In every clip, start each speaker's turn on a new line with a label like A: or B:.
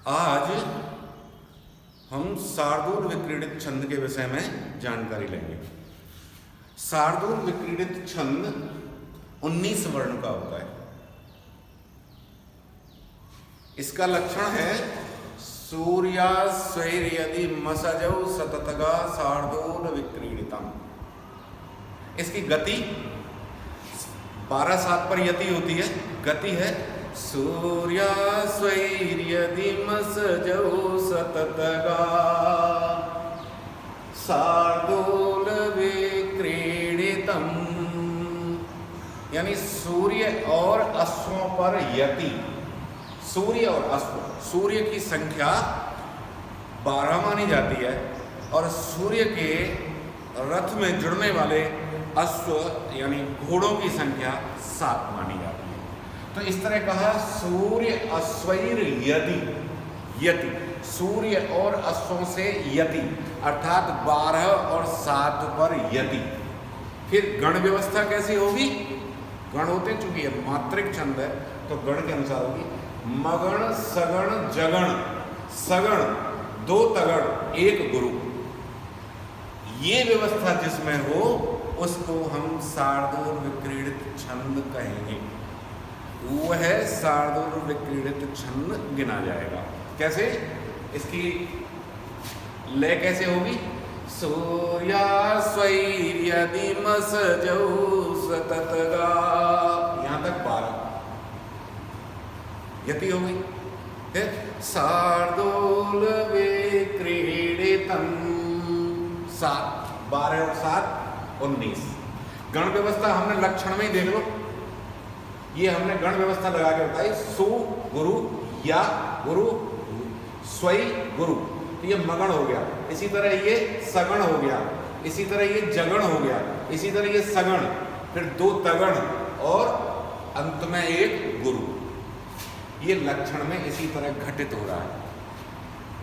A: आज हम शार्दूल विक्रीडित छंद के विषय में जानकारी लेंगे। शार्दूल विक्रीडित छंद 19 वर्ण का होता है। इसका लक्षण है सूर्या स्वैर्यदि मसजौ सततगा शार्दूल विक्रीडितम। इसकी गति 12/7 पर यति होती है। गति है सूर्या स्वैर्यदि मसजौ सततगा शार्दूल विक्रीडितम। यानी सूर्य और अश्वों पर यति। सूर्य और अश्व, सूर्य की संख्या 12 मानी जाती है और सूर्य के रथ में जुड़ने वाले अश्व यानी घोड़ों की संख्या 7 मानी जाती है। तो इस तरह कहा सूर्य अश्वैर यदि, यति सूर्य और अश्वों से यति अर्थात 12 और 7 पर यति। फिर गण व्यवस्था कैसी होगी? गण होते चूंकि ये मात्रिक छंद है तो गण के अनुसार होगी मगण सगण जगण। सगण 2 तगड़ 1 गुरु। ये व्यवस्था जिसमें हो उसको हम शार्दूल विक्रीडित छंद कहेंगे। वह शार्दूल विक्रीडित छंद गिना जाएगा। कैसे? इसकी लय कैसे होगी? सूर्या स्वैर्यदि मसजौ सततगा, यहां तक 12 यति हो गई। फिर शार्दूल विक्रीडितम 7, 12 और 7 19। गण व्यवस्था हमने लक्षण में ही देख लो। ये हमने गण व्यवस्था लगा के बताई। सु गुरु, या गुरु, स्वई गुरु, तो ये मगण हो गया। इसी तरह ये सगण हो गया, इसी तरह ये जगण हो गया, इसी तरह ये सगण, फिर 2 तगण और अंत में 1 गुरु। ये लक्षण में इसी तरह घटित हो रहा है।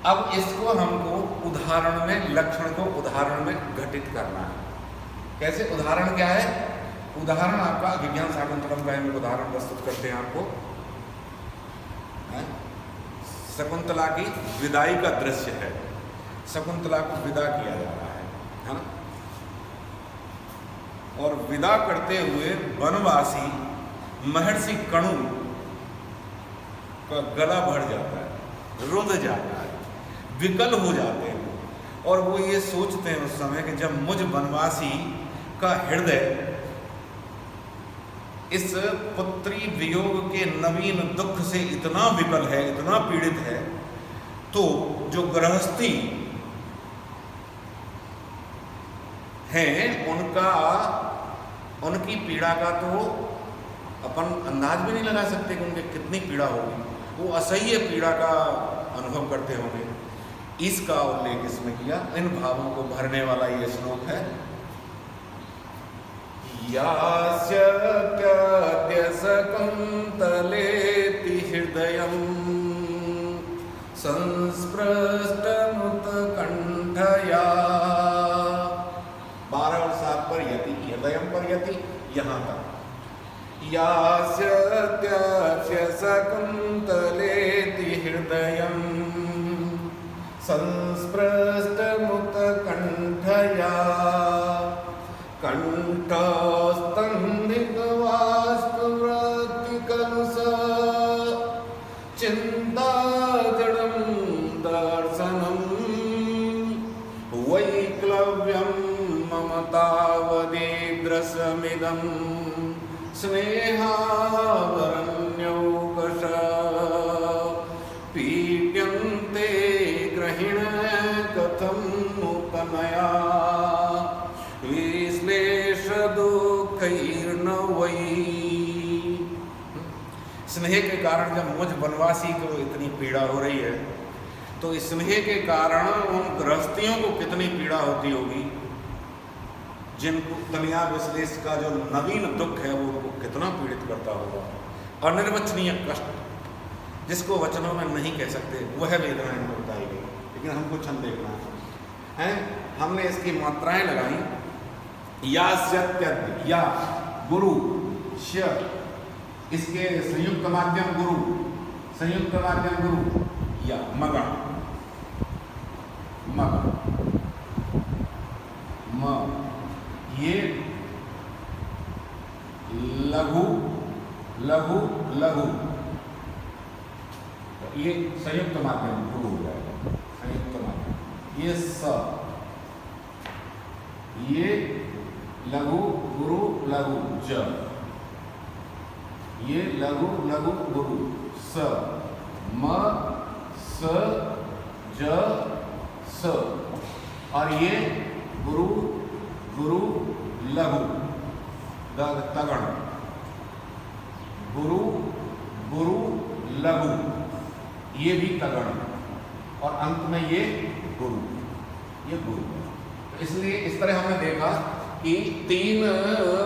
A: अब इसको हमको उदाहरण में, लक्षण को उदाहरण में घटित करना है। कैसे? उदाहरण क्या है? उदाहरण आपका विज्ञान शाकुंतलम का हम उदाहरण प्रस्तुत करते हैं आपको। शकुंतला की विदाई का दृश्य है। शकुंतला को विदा किया जा रहा है ना? और विदा करते हुए वनवासी महर्षि कणु का गला भर जाता है, रुंध जाता है, विकल हो जाते हैं। और वो ये सोचते हैं उस समय कि जब मुझ वनवासी का हृदय इस पुत्री वियोग के नवीन दुख से इतना विकल है, इतना पीड़ित है, तो जो गृहस्थी हैं उनकी पीड़ा का तो अपन अंदाज भी नहीं लगा सकते कि उनके कितनी पीड़ा होगी। वो असह्य पीड़ा का अनुभव करते होंगे। इसका उल्लेख इसमें किया। इन भावों को भरने वाला ये श्लोक है। यास्य त्याद्य शकुन्तलेति हृदयं संस्पृष्टमुत्कण्ठया। 12 और 7 पर यति, हृदयं पर यति, यहाँ तक। यास्य त्याद्य शकुन्तलेति हृदयं संस्पृष्टमुत्कण्ठया कंठस्तन्नितवास्तुवृत्तिकलुष चिन्ताजडं दर्शनं वैक्लव्यं ममतावदीदृशमिदं स्नेहावरण्यौकश पीड्यन्ते ग्रहिण कथं नूतनया विश्लेष दुःखैर्न वै। स्नेह के कारण जब मुझ वनवासी को इतनी पीड़ा हो रही है तो इस स्नेह के कारण उन गृहस्थियों को कितनी पीड़ा होती होगी, जिनको तनिया विश्लेष का जो नवीन दुख है वो उनको कितना पीड़ित करता होगा। अनिर्वचनीय कष्ट जिसको वचनों में नहीं कह सकते, वह वेदना इनको बताई गई। लेकिन हमको छंद देखना है। हमने इसकी मात्राएं लगाई। या सत्य, या गुरु, श, इसके संयुक्त माध्यम गुरु, संयुक्त माध्यम गुरु, या मगण, मगण, म, ये लघु, लघु, लघु, ये संयुक्त माध्यम गुरु हो जाएगा, संयुक्त माध्यम। ये स, ये लघु गुरु लघु ज, ये लघु लघु गुरु स, म स ज स, और ये गुरु गुरु लघु तगण, गुरु गुरु लघु, ये भी तगण, और अंत में ये गुरु, ये गुरु। तो इसलिए इस तरह हमने देखा कि 3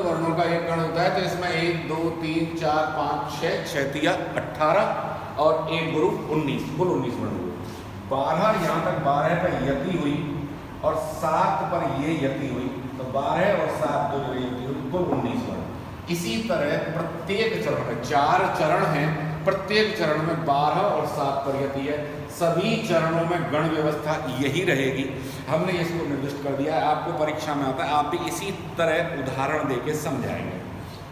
A: वर्णों का एक गण होता है, तो इसमें 1 2 3 4 5 6 6 तिया 18 और एक गुरु 19, कुल 19 वर्ण हुए। 12 यहाँ तक 12 पर यति हुई और 7 पर ये यति हुई, तो 12 और 7 दो यति हुई, कुल 19 वर्ण। इसी तरह प्रत्येक चरण में 4 चरण हैं, प्रत्येक चरण में 12 और 7 पर यति है, सभी चरणों में गण व्यवस्था यही रहेगी। हमने इसको निर्दिष्ट कर दिया है, आपको परीक्षा में आता है, आप भी इसी तरह उदाहरण देके समझाएंगे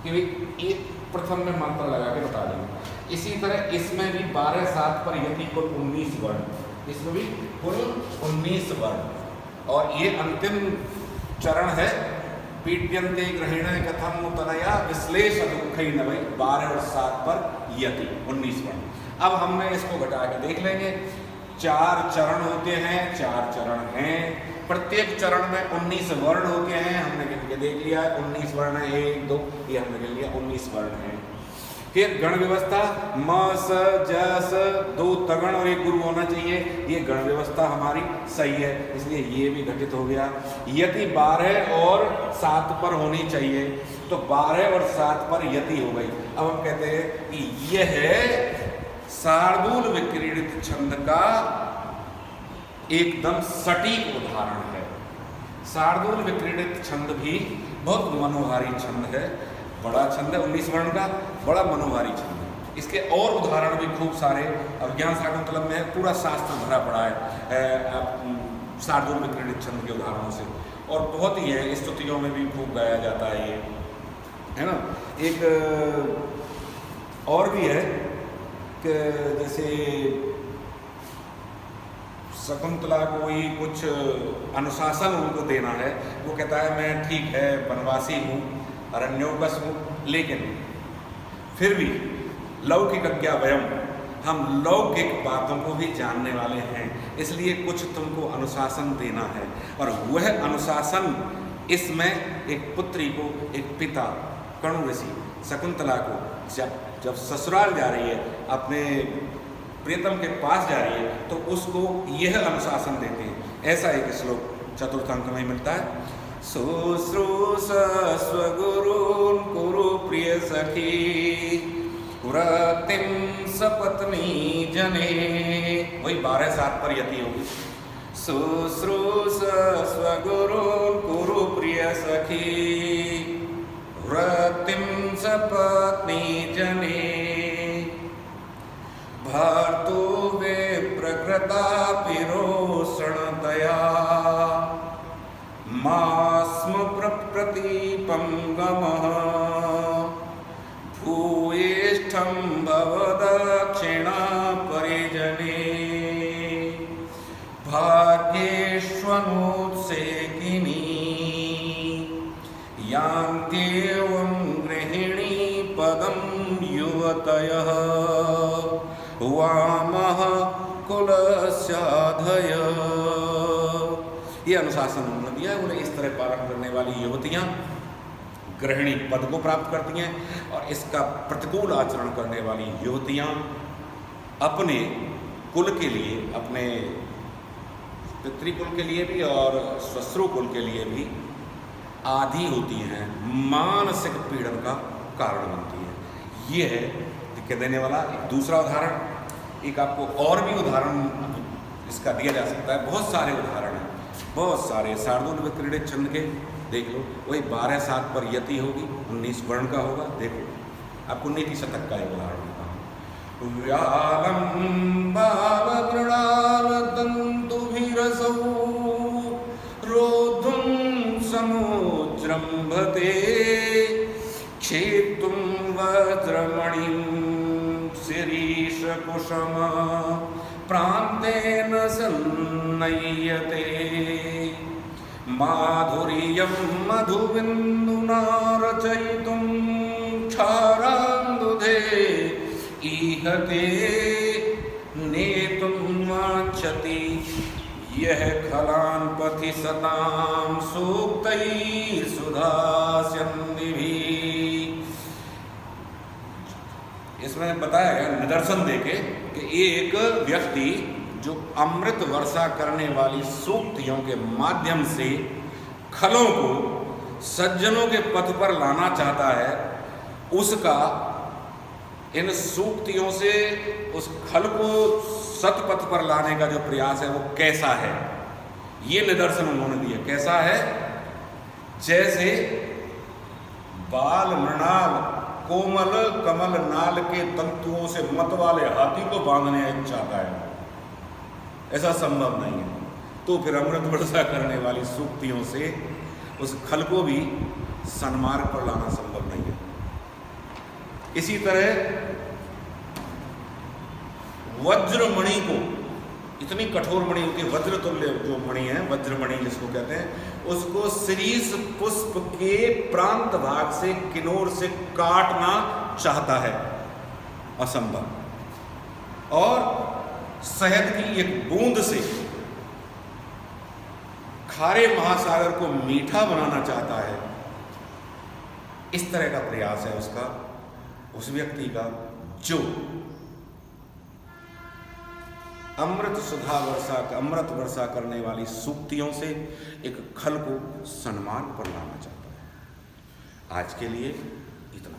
A: कि भाई एक प्रथम में मात्रा लगा के बता देंगे। इसी तरह इसमें भी 12 7 पर यति कुल 19 वर्ण, इसमें भी कुल 19 वर्ण, और ये अंतिम चरण है पीड्यन्ते ग्रहण कथम तनया विश्लेष दुखई नवै, 12 और 7 पर यति 19 वर्ण। अब हमने इसको घटा के देख लेंगे। 4 चरण होते हैं, 4 चरण हैं, प्रत्येक चरण में 19 वर्ण होते हैं, हमने गिन के देख लिया है 19 वर्ण है, 1 2 ये हमने गिन लिया 19 वर्ण है। फिर गण व्यवस्था म स ज स, 2 तगण और 1 गुरु होना चाहिए, ये गण व्यवस्था हमारी सही है, इसलिए ये भी घटित हो गया। यति 12 और 7 पर होनी चाहिए, तो 12 और 7 पर यति हो गई। अब हम कहते हैं कि यह शार्दूल विक्रीडित छंद का एकदम सटीक उदाहरण है। शार्दूल विक्रीडित छंद भी बहुत मनोहारी छंद है, बड़ा छंद है, 19 वर्ण का बड़ा मनोहारी छंद है। इसके और उदाहरण भी खूब सारे अभिज्ञान शाकुंतलम में पूरा शास्त्र भरा पड़ा है शार्दूल विक्रीडित छंद के उदाहरणों से, और बहुत ही है, स्तुतियों में भी खूब गाया जाता है ये, है ना। एक और भी है कि जैसे शकुंतला को ही कुछ अनुशासन उनको देना है, वो कहता है मैं ठीक है वनवासी हूँ, अरण्योगस हूँ, लेकिन फिर भी लौकिक अज्ञा वयम, हम लौकिक बातों को भी जानने वाले हैं, इसलिए कुछ तुमको अनुशासन देना है। और वह अनुशासन इसमें एक पुत्री को, एक पिता कणु ऋषि शकुंतला को जब ससुराल जा रही है, अपने प्रियतम के पास जा रही है, तो उसको यह अनुशासन देते हैं। ऐसा एक श्लोक चतुर्थांक में मिलता है, शुश्रूष स्वगुरून् कुरु प्रिय सखी व्रतिम सपत्नी जने, वही 12 7 पर यति होगी। शुश्रूष स्वगुरून् कुरु प्रिय सखी व्रतिम सपत्नी जने, भर्तु वे प्रकृता पिरोषणतया मास्म प्रतीपं गमः भूयिष्ठं भवदक्षिणा परिजने भाग्येष्वनुत्सेकिनी यान्त्येवं गृहिणी पदं युवतयः वामः कुलस्याधय। ये अनुशासन उन्होंने दिया है, उन्हें इस तरह पालन करने वाली युवतियाँ गृहिणी पद को प्राप्त करती हैं, और इसका प्रतिकूल आचरण करने वाली युवतियाँ अपने कुल के लिए, अपने पितृकुल के लिए भी और श्वश्रु कुल के लिए भी आधी होती हैं, मानसिक पीड़न का कारण बनती है। ये है दिक्कत देने वाला एक दूसरा उदाहरण। एक आपको और भी उदाहरण इसका दिया जा सकता है, बहुत सारे उदाहरण हैं, बहुत सारे शार्दूल विक्रीडित छंद के देख लो, वही 12 7 पर यति होगी, 19 वर्ण का होगा। देखो आपको नीति शतक का एक उदाहरण देता हूँ। व्यालम बाल कुशम प्रान्तेन सन्नय्यते माधुर्यं मधुबिन्दुना रचयितुं क्षारान्धुधे ईहते नेतुं वाञ्छति यह खलान् पथि सतां सूक्तैः सुधास्यन्दिभिः। इसमें बताया गया निदर्शन देके कि एक व्यक्ति जो अमृत वर्षा करने वाली सूक्तियों के माध्यम से खलों को सज्जनों के पथ पर लाना चाहता है, उसका इन सूक्तियों से उस खल को सतपथ पर लाने का जो प्रयास है वो कैसा है, ये निदर्शन उन्होंने दिया। कैसा है? जैसे बाल मृणाल कोमल कमल नाल के तंतुओं से मत वाले हाथी को बांधने चाहता है, ऐसा संभव नहीं है। तो फिर अमृत वर्षा करने वाली सूक्तियों से उस खल को भी सन्मार्ग पर लाना संभव नहीं है। इसी तरह वज्रमणि को, इतनी कठोर मणि होती है, वज्र तुल्य जो मणि है, वज्रमणि जिसको कहते हैं, उसको शीरीष पुष्प के प्रांत भाग से किनोर से काटना चाहता है, असंभव। और शहद की एक बूंद से खारे महासागर को मीठा बनाना चाहता है, इस तरह का प्रयास है उसका, उस व्यक्ति का जो अमृत वर्षा करने वाली सूक्तियों से एक खल को सन्मान पर लाना चाहता है। आज के लिए इतना।